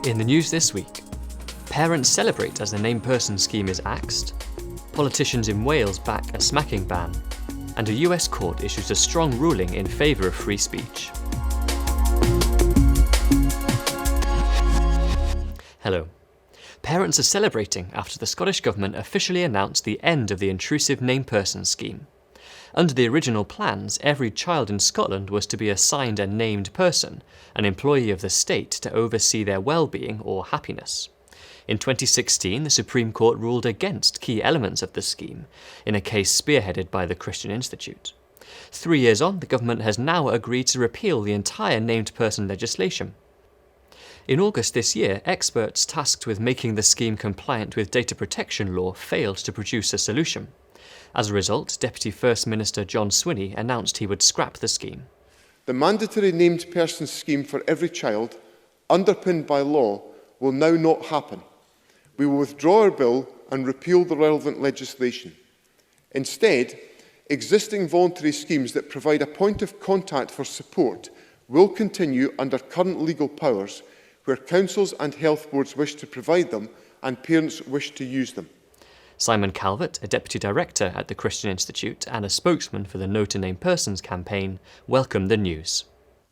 In the news this week, parents celebrate as the named person scheme is axed, politicians in Wales back a smacking ban, and a US court issues a strong ruling in favour of free speech. Hello. Parents are celebrating after the Scottish Government officially announced the end of the intrusive named person scheme. Under the original plans, every child in Scotland was to be assigned a named person, an employee of the state to oversee their well-being or happiness. In 2016, the Supreme Court ruled against key elements of the scheme, in a case spearheaded by the Christian Institute. 3 years on, the government has now agreed to repeal the entire named person legislation. In August this year, experts tasked with making the scheme compliant with data protection law failed to produce a solution. As a result, Deputy First Minister John Swinney announced he would scrap the scheme. The mandatory named person scheme for every child, underpinned by law, will now not happen. We will withdraw our bill and repeal the relevant legislation. Instead, existing voluntary schemes that provide a point of contact for support will continue under current legal powers where councils and health boards wish to provide them and parents wish to use them. Simon Calvert, a Deputy Director at the Christian Institute and a spokesman for the No to Name Persons campaign, welcomed the news.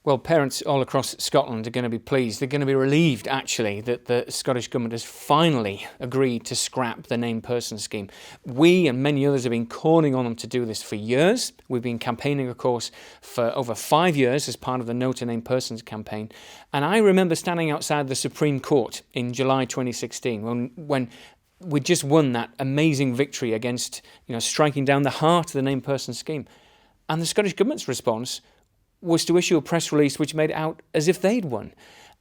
Well, parents all across Scotland are going to be pleased. They're going to be relieved, actually, that the Scottish Government has finally agreed to scrap the named person scheme. We and many others have been calling on them to do this for years. We've been campaigning, of course, for over 5 years as part of the No to Name Persons campaign. And I remember standing outside the Supreme Court in July 2016 when we just won that amazing victory against, striking down the heart of the named person scheme. And the Scottish Government's response was to issue a press release which made it out as if they'd won.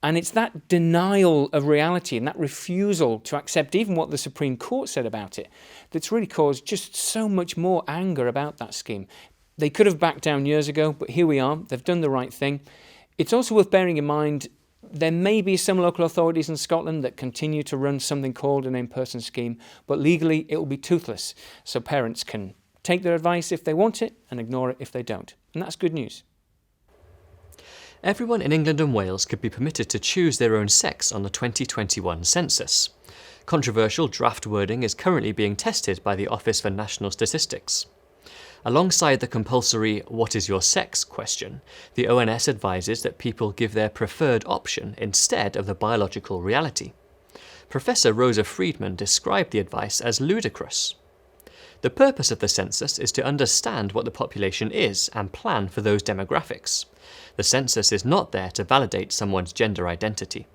And it's that denial of reality and that refusal to accept even what the Supreme Court said about it that's really caused just so much more anger about that scheme. They could have backed down years ago, but here we are. They've done the right thing. It's also worth bearing in mind there may be some local authorities in Scotland that continue to run something called a named person scheme, but legally it will be toothless, so parents can take their advice if they want it and ignore it if they don't. And that's good news. Everyone in England and Wales could be permitted to choose their own sex on the 2021 census. Controversial draft wording is currently being tested by the Office for National Statistics. Alongside the compulsory "what is your sex" question, the ONS advises that people give their preferred option instead of the biological reality. Professor Rosa Friedman described the advice as ludicrous. The purpose of the census is to understand what the population is and plan for those demographics. The census is not there to validate someone's gender identity.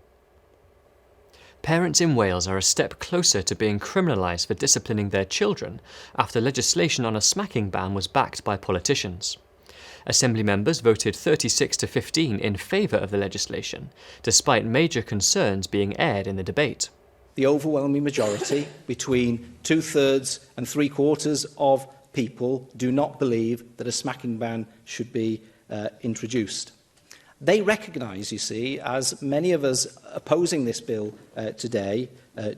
Parents in Wales are a step closer to being criminalised for disciplining their children after legislation on a smacking ban was backed by politicians. Assembly members voted 36 to 15 in favour of the legislation, despite major concerns being aired in the debate. The overwhelming majority, between 2/3 and 3/4 of people, do not believe that a smacking ban should be introduced. They recognise, you see, as many of us opposing this bill today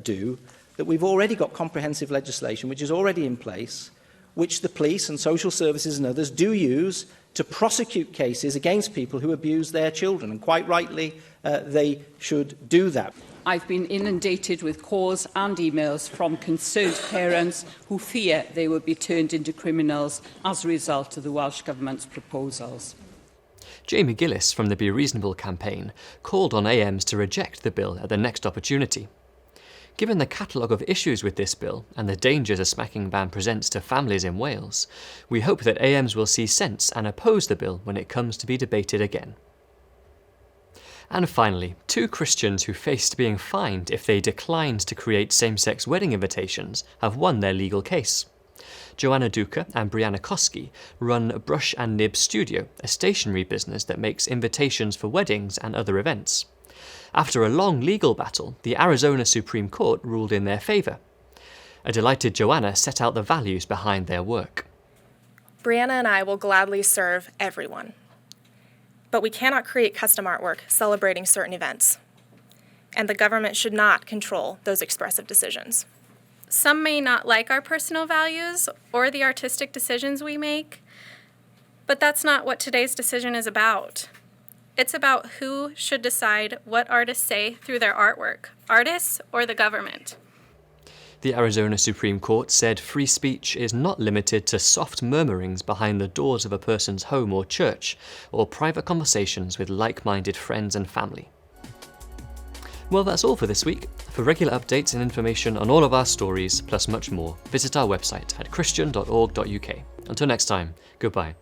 do, that we've already got comprehensive legislation which is already in place, which the police and social services and others do use to prosecute cases against people who abuse their children. And quite rightly, they should do that. I've been inundated with calls and emails from concerned parents who fear they will be turned into criminals as a result of the Welsh Government's proposals. Jamie Gillis from the Be Reasonable campaign called on AMs to reject the bill at the next opportunity. Given the catalogue of issues with this bill and the dangers a smacking ban presents to families in Wales, we hope that AMs will see sense and oppose the bill when it comes to be debated again. And finally, 2 Christians who faced being fined if they declined to create same-sex wedding invitations have won their legal case. Joanna Duca and Brianna Koski run Brush and Nib Studio, a stationery business that makes invitations for weddings and other events. After a long legal battle, the Arizona Supreme Court ruled in their favour. A delighted Joanna set out the values behind their work. Brianna and I will gladly serve everyone. But we cannot create custom artwork celebrating certain events. And the government should not control those expressive decisions. Some may not like our personal values or the artistic decisions we make, but that's not what today's decision is about. It's about who should decide what artists say through their artwork, artists or the government. The Arizona Supreme Court said free speech is not limited to soft murmurings behind the doors of a person's home or church, or private conversations with like-minded friends and family. Well, that's all for this week. For regular updates and information on all of our stories, plus much more, visit our website at christian.org.uk. Until next time, goodbye.